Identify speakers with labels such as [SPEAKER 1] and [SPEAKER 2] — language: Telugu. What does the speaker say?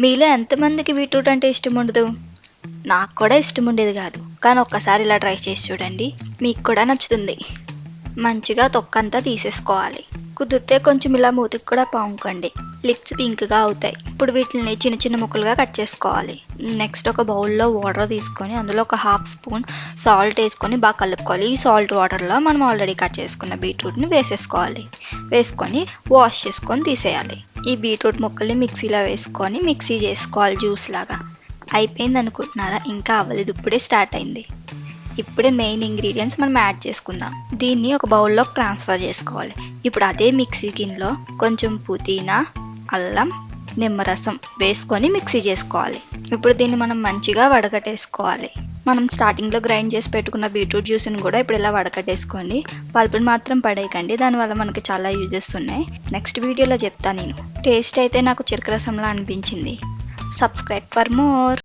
[SPEAKER 1] మీలో ఎంతమందికి బీట్రూట్ అంటే ఇష్టం ఉండదు? నాకు కూడా ఇష్టం ఉండేది కాదు, కానీ ఒక్కసారి ఇలా ట్రై చేసి చూడండి, మీకు కూడా నచ్చుతుంది. మంచిగా తొక్కంతా తీసేసుకోవాలి. కుదిరితే కొంచెం ఇలా మూతికి కూడా పాముకోండి, లిప్స్ పింక్గా అవుతాయి. ఇప్పుడు వీటిని చిన్న చిన్న ముక్కలుగా కట్ చేసుకోవాలి. నెక్స్ట్ ఒక బౌల్లో వాటర్ తీసుకొని అందులో ఒక హాఫ్ స్పూన్ సాల్ట్ వేసుకొని బాగా కలుపుకోవాలి. ఈ సాల్ట్ వాటర్లో మనం ఆల్రెడీ కట్ చేసుకున్న బీట్రూట్ని వేసేసుకోవాలి. వేసుకొని వాష్ చేసుకొని తీసేయాలి. ఈ బీట్రూట్ ముక్కల్ని మిక్సీలో వేసుకొని మిక్సీ చేసుకోవాలి జ్యూస్ లాగా. అయిపోయింది అనుకుంటున్నారా? ఇంకా అవ్వలేదు, ఇప్పుడే స్టార్ట్ అయింది. ఇప్పుడే మెయిన్ ఇంగ్రీడియంట్స్ మనం యాడ్ చేసుకుందాం. దీన్ని ఒక బౌల్లోకి ట్రాన్స్ఫర్ చేసుకోవాలి. ఇప్పుడు అదే మిక్సీ గిన్నెలో కొంచెం పుదీనా, అల్లం, నిమ్మరసం వేసుకొని మిక్సీ చేసుకోవాలి. ఇప్పుడు దీన్ని మనం మంచిగా వడకట్టేసుకోవాలి. మనం స్టార్టింగ్లో గ్రైండ్ చేసి పెట్టుకున్న బీట్రూట్ జ్యూస్ని కూడా ఇప్పుడు ఇలా వడకట్టేసుకోండి. పల్పుని మాత్రం పడేయకండి, దానివల్ల మనకి చాలా యూజెస్ ఉన్నాయి. నెక్స్ట్ వీడియోలో చెప్తాను నేను. టేస్ట్ అయితే నాకు చెరుకు రసంలా అనిపించింది. Subscribe for more.